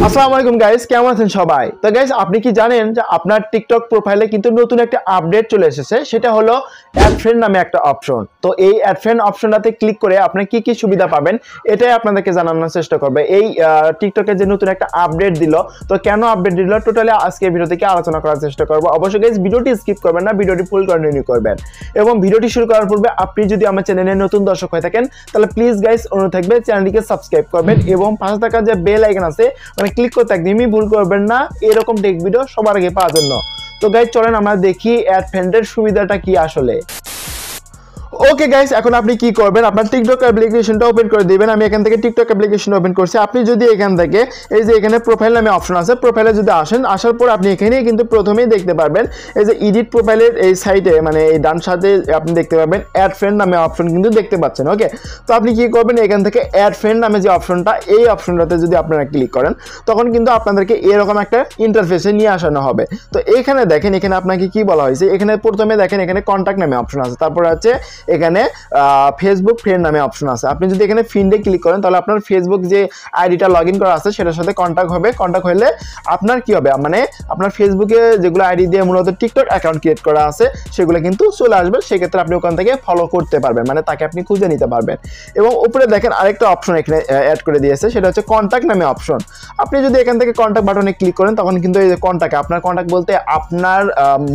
আসসালামু আলাইকুম গাইস, কেমন আছেন সবাই? তো গাইস, আপনি কি জানেন যে আপনার টিকটক প্রোফাইলে কিন্তু নতুন একটা আপডেট চলে এসেছে, সেটা হলো অ্যাড ফ্রেন্ড নামে একটা অপশন। তো এই অ্যাড ফ্রেন্ড অপশনটাতে ক্লিক করে আপনি কি কি সুবিধা পাবেন এটাই আপনাদেরকে জানানোর চেষ্টা করবে। এই টিকটকে যে নতুন একটা আপডেট দিল, তো কেন আপডেট দিল টোটালি আজকে ভিডিও থেকে আলোচনা করার চেষ্টা করব। অবশ্যই গাইস ভিডিওটি স্কিপ করবেন না, ভিডিওটি ফুল কন্টিনিউ করবেন। এবং ভিডিওটি শুরু করার পূর্বে আপনি যদি আমার চ্যানেলে নতুন দর্শক হয়ে থাকেন তাহলে প্লিজ গাইস অনুরোধ থাকবে চ্যানেলটিকে সাবস্ক্রাইব করবেন এবং পাশে থাকা যে বেল আইকন আছে মানে ক্লিক করতে একদমই ভুল করবেন না, এরকম টেক ভিডিও সবার আগে পাওয়ার জন্য। তো গাইস চলেন আমরা দেখি অ্যাড ফ্রেন্ডের সুবিধাটা কি আসলে। ওকে গাইস, এখন আপনি কি করবেন, আপনার টিকটক অ্যাপ্লিকেশনটা ওপেন করে দিবেন। আমি এখান থেকে টিকটক অ্যাপ্লিকেশন ওপেন করছি। আপনি যদি এখান থেকে এই যে এখানে প্রোফাইল নামে অপশন আছে, প্রোফাইলে যদি আসেন, আসার পর আপনি এখানে কিন্তু প্রথমেই দেখতে পারবেন এই যে এডিট প্রোফাইলের এই সাইডে মানে এই ডান সাইডে আপনি দেখতে পাবেন অ্যাড ফ্রেন্ড নামে অপশন কিন্তু দেখতে পাচ্ছেন। ওকে, তো আপনি কি করবেন, এখান থেকে অ্যাড ফ্রেন্ড নামে যে অপশনটা, এই অপশনটাতে যদি আপনারা ক্লিক করেন তখন কিন্তু আপনাদেরকে এরকম একটা ইন্টারফেসে নিয়ে আসানো হবে। তো এখানে দেখেন, এখানে আপনাকে কি বলা হয়েছে, এখানে প্রথমে দেখেন এখানে কন্ট্যাক্ট নামে অপশন আছে, তারপর আছে এখানে ফেসবুক ফ্রেন্ড নামে অপশন আছে। আপনি যদি এখানে ফ্রেন্ডে ক্লিক করেন তাহলে আপনার ফেসবুক যে আইডিটা লগ ইন করা আছে সেটার সাথে কন্ট্যাক্ট হবে। কন্ট্যাক্ট হলে আপনার কি হবে, মানে আপনার ফেসবুকে যেগুলো আইডি দিয়ে মূলত টিকটক অ্যাকাউন্ট ক্রিয়েট করা আছে সেগুলো কিন্তু চলে আসবে। সেক্ষেত্রে আপনি ওখান থেকে ফলো করতে পারবেন, মানে তাকে আপনি খুঁজে নিতে পারবেন। এবং উপরে দেখেন আরেকটা অপশন এখানে অ্যাড করে দিয়েছে, সেটা হচ্ছে কন্ট্যাক্ট নামে অপশন। আপনি যদি এখান থেকে কন্ট্যাক্ট বাটনে ক্লিক করেন তখন কিন্তু এই যে কন্ট্যাক্ট, আপনার কন্ট্যাক্ট বলতে আপনার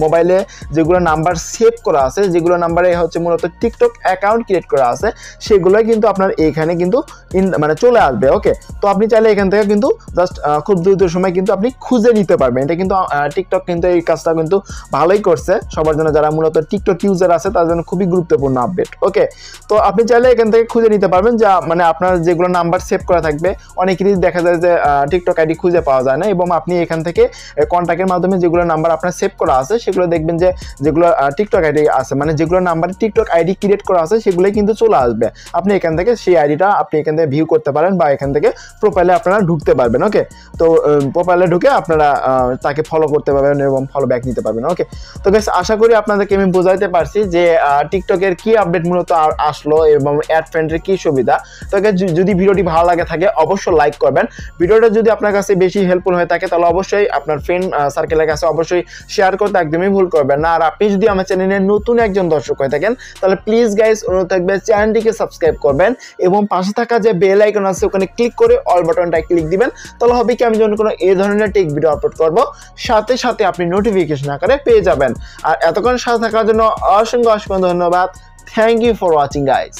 মোবাইলে যেগুলো নাম্বার সেভ করা আছে, যেগুলো নাম্বারে হচ্ছে মূলত টিকটক অ্যাকাউন্ট ক্রিয়েট করা আছে সেগুলোই কিন্তু আপনার এইখানে কিন্তু মানে চলে আসবে। ওকে, তো আপনি চাইলে এখান থেকে কিন্তু জাস্ট খুব দ্রুত সময় কিন্তু আপনি খুঁজে নিতে পারবেন। এটা কিন্তু টিকটক কিন্তু এই কাজটা কিন্তু ভালোই করছে সবার জন্য, যারা মূলত টিকটক ইউজার আছে তার জন্য খুবই গুরুত্বপূর্ণ আপডেট। ওকে, তো আপনি চাইলে এখান থেকে খুঁজে নিতে পারবেন যা মানে আপনার যেগুলো নাম্বার সেভ করা থাকবে, অনেকেরই দেখা যায় যে টিকটক আইডি খুঁজে পাওয়া যায় না, এবং আপনি এখান থেকে কন্ট্যাক্টের মাধ্যমে যেগুলো নাম্বার আপনার সেভ করা আছে সেগুলো দেখবেন যে যেগুলো টিকটক আইডি আছে, মানে যেগুলো নাম্বার টিকটক আইডি ক্রিয়েট করা আছে সেগুলো কিন্তু চলে আসবে। আপনি এখান থেকে সেই আইডিটা আপনি এখান থেকে ভিউ করতে পারেন বা এখান থেকে প্রোফাইলে আপনারা ঢুকতে পারবেন। ওকে, তো প্রোফাইলে ঢুকে আপনারা তাকে ফলো করতে পারবেন এবং ফলো ব্যাক নিতে পারবেন। ওকে, তো গাইস আশা করি আপনাদেরকে আমি বোঝাইতে পারছি যে টিকটকের কি আপডেট মূলত আসলো এবং অ্যাড ফ্রেন্ডের কি সুবিধা। তো যদি ভিডিওটি ভালো লাগে থাকে অবশ্যই লাইক করবেন। ভিডিওটা যদি আপনার কাছে বেশি হেল্পফুল হয়ে থাকে তাহলে অবশ্যই আপনার ফ্রেন্ড সার্কেলের কাছে অবশ্যই শেয়ার করতে একদমই ভুল করবেন না। আর আপনি যদি আমার চ্যানেলে নতুন একজন দর্শক হয়ে থাকেন তাহলে প্লিজ গাইস অনুরোধ থাকবে চ্যানেলটিকে সাবস্ক্রাইব করবেন এবং পাশে থাকা যে বেল আইকন আছে ওখানে ক্লিক করে অল বাটনটায় ক্লিক দিবেন। তাহলে হবে কি, আমি যখন কোনো এই ধরনের টেক ভিডিও আপলোড করব সাথে সাথে আপনি নোটিফিকেশন আকারে পেয়ে যাবেন। আর এতক্ষণ সাথে থাকার জন্য অসংখ্য অসংখ্য ধন্যবাদ। Thank you for watching guys.